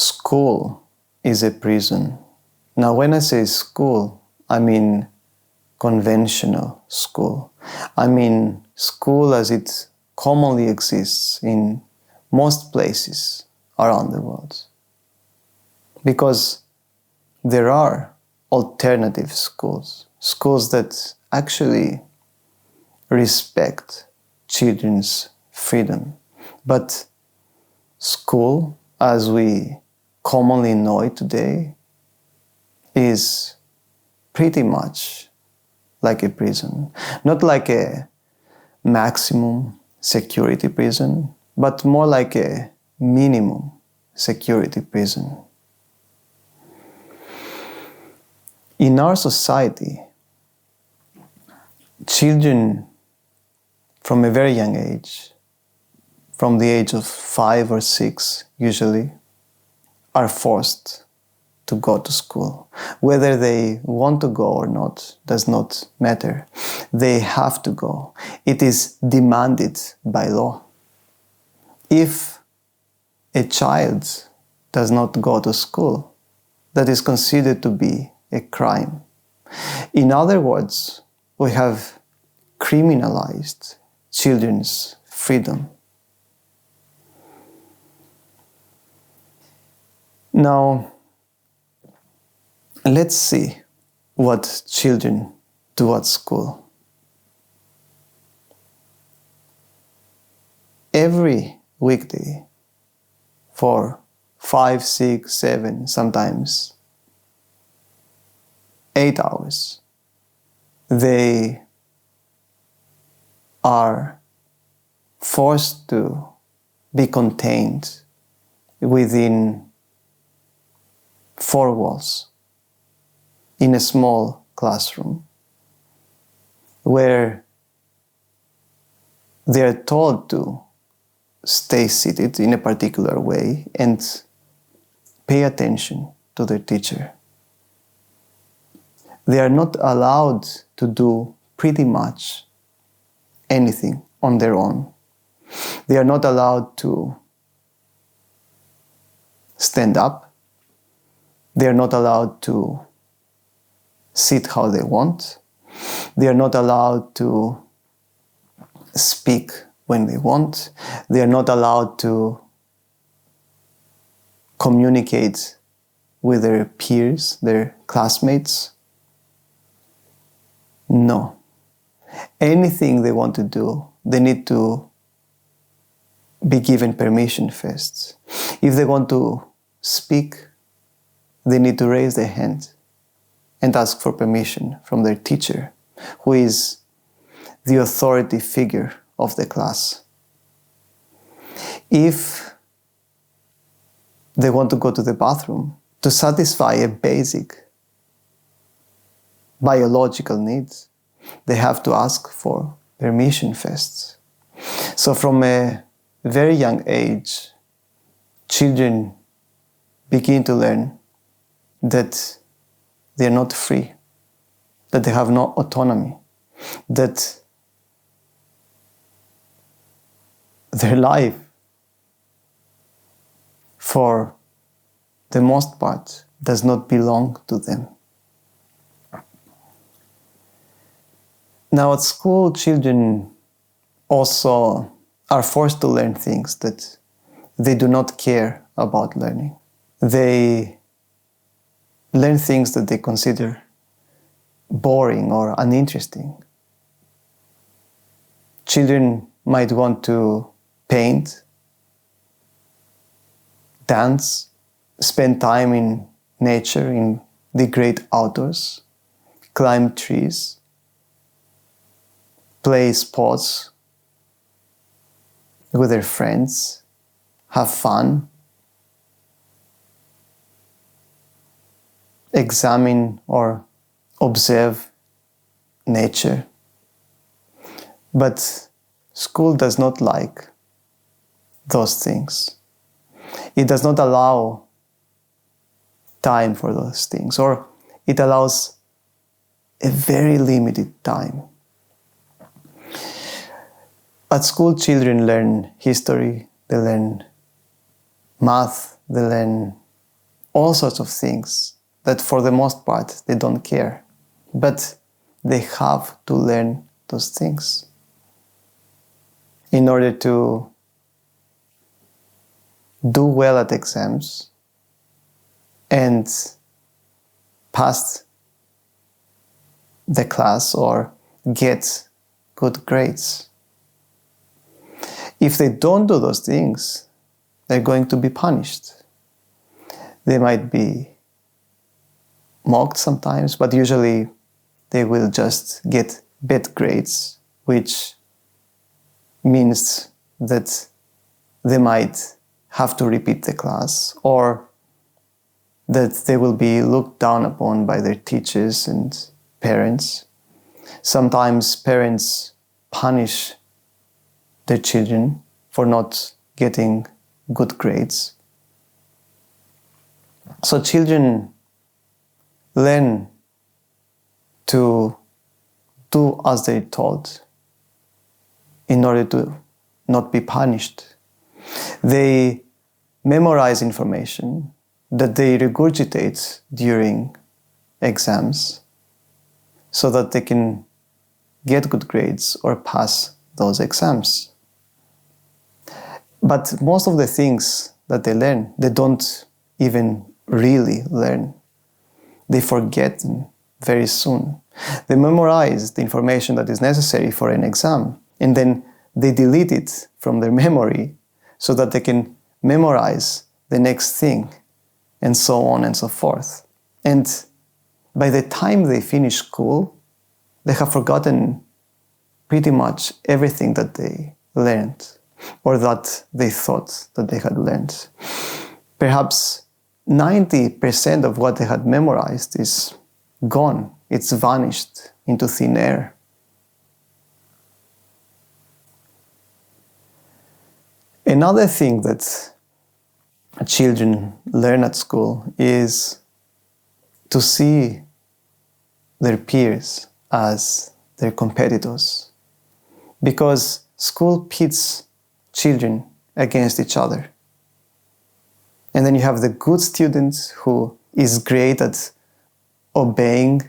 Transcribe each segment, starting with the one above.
school is a prison. Now, when I say school, I mean conventional school. I mean school as it commonly exists in most places around the world. Because there are alternative schools, schools that actually respect children's freedom. But school, as we commonly know it today, is pretty much like a prison. Not like a maximum security prison, but more like a minimum security prison. In our society, children from a very young age, from the age of 5 or 6 usually, are forced to go to school. Whether they want to go or not does not matter. They have to go. It is demanded by law. If a child does not go to school, that is considered to be a crime. In other words, we have criminalized children's freedom. Now, let's see what children do at school. Every weekday for 5, 6, 7, sometimes 8 hours, they are forced to be contained within 4 walls in a small classroom where they are told to stay seated in a particular way and pay attention to their teacher. They are not allowed to do pretty much anything on their own. They are not allowed to stand up. They are not allowed to sit how they want. They are not allowed to speak when they want. They are not allowed to communicate with their peers, their classmates. No. Anything they want to do, they need to be given permission first. If they want to speak, they need to raise their hand and ask for permission from their teacher, who is the authority figure of the class. If they want to go to the bathroom to satisfy a basic biological needs, they have to ask for permission first. So from a very young age, children begin to learn that they are not free, that they have no autonomy, that their life, for the most part, does not belong to them. Now at school, children also are forced to learn things that they do not care about learning. They learn things that they consider boring or uninteresting. Children might want to paint, dance, spend time in nature, in the great outdoors, climb trees, play sports with their friends, have fun, examine or observe nature. But school does not like those things. It does not allow time for those things, or it allows a very limited time. At school, children learn history, they learn math, they learn all sorts of things that for the most part they don't care. But they have to learn those things in order to do well at exams and pass the class or get good grades. If they don't do those things, they're going to be punished. They might be mocked sometimes, but usually they will just get bad grades, which means that they might have to repeat the class, or that they will be looked down upon by their teachers and parents. Sometimes parents punish their children for not getting good grades. So children learn to do as they're told in order to not be punished. They memorize information that they regurgitate during exams so that they can get good grades or pass those exams. But most of the things that they learn, they don't even really learn. They forget them very soon. They memorize the information that is necessary for an exam, and then they delete it from their memory so that they can memorize the next thing, and so on and so forth. And by the time they finish school, they have forgotten pretty much everything that they learned or that they thought that they had learned. Perhaps 90% of what they had memorized is gone. It's vanished into thin air. Another thing that children learn at school is to see their peers as their competitors, because school pits children against each other. And then you have the good student who is great at obeying,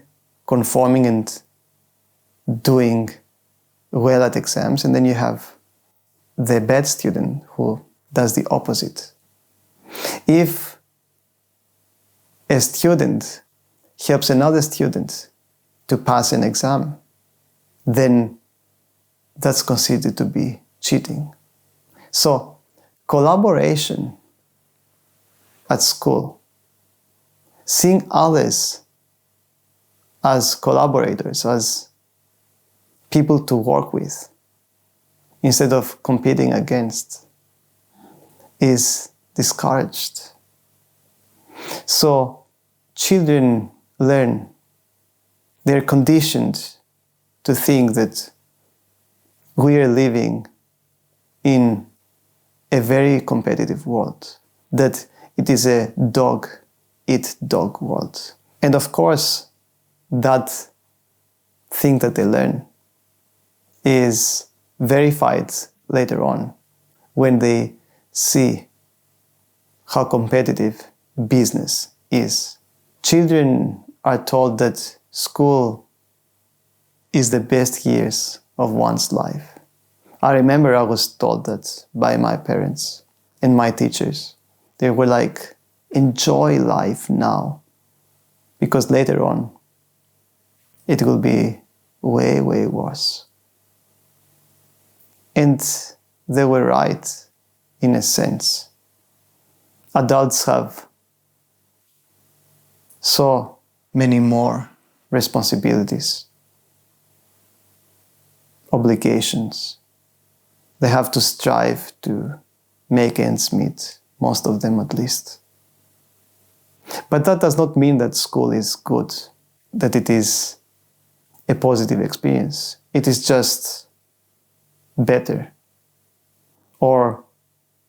conforming, and doing well at exams. And then you have the bad student who does the opposite. If a student helps another student to pass an exam, then that's considered to be cheating. So, collaboration at school, seeing others as collaborators, as people to work with, instead of competing against, is discouraged. So, children learn, they're conditioned to think that we are living in a very competitive world, that it is a dog-eat-dog world. And of course, that thing that they learn is verified later on when they see how competitive business is. Children are told that school is the best years of one's life. I remember I was told that by my parents and my teachers. They were like, enjoy life now, because later on it will be way, way worse. And they were right in a sense. Adults have so many more responsibilities, obligations. They have to strive to make ends meet, most of them at least. But that does not mean that school is good, that it is a positive experience. It is just better, or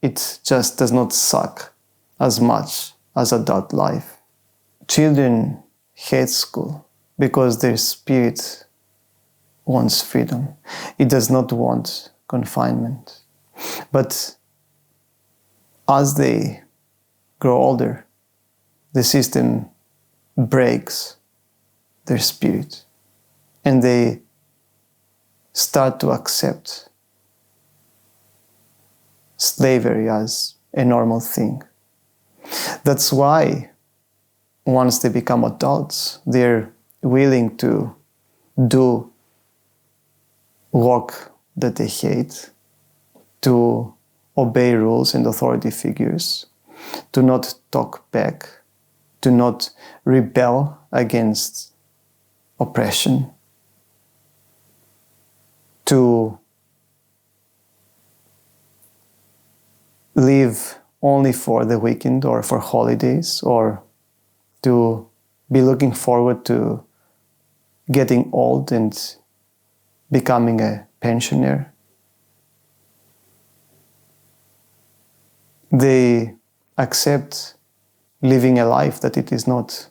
it just does not suck as much as adult life. Children hate school because their spirit wants freedom. It does not want confinement. But as they grow older, the system breaks their spirit and they start to accept slavery as a normal thing. That's why once they become adults, they're willing to do work that they hate, to obey rules and authority figures, to not talk back, to not rebel against oppression, to live only for the weekend or for holidays, or to be looking forward to getting old and becoming a pensioner. They accept living a life that it is not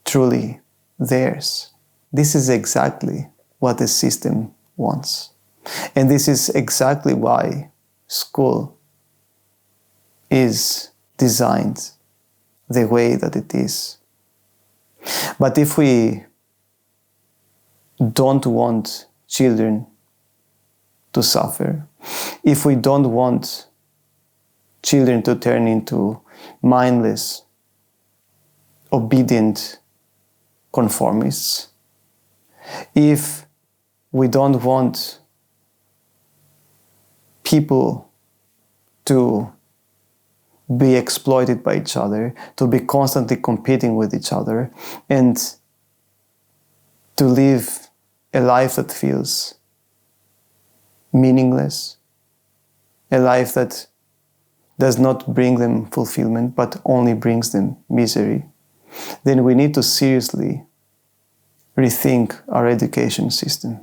truly theirs. This is exactly what the system wants. And this is exactly why school is designed the way that it is. But if we don't want children to suffer, if we don't want children to turn into mindless, obedient conformists, if we don't want people to be exploited by each other, to be constantly competing with each other, and to live a life that feels meaningless, a life that does not bring them fulfillment, but only brings them misery, then we need to seriously rethink our education system.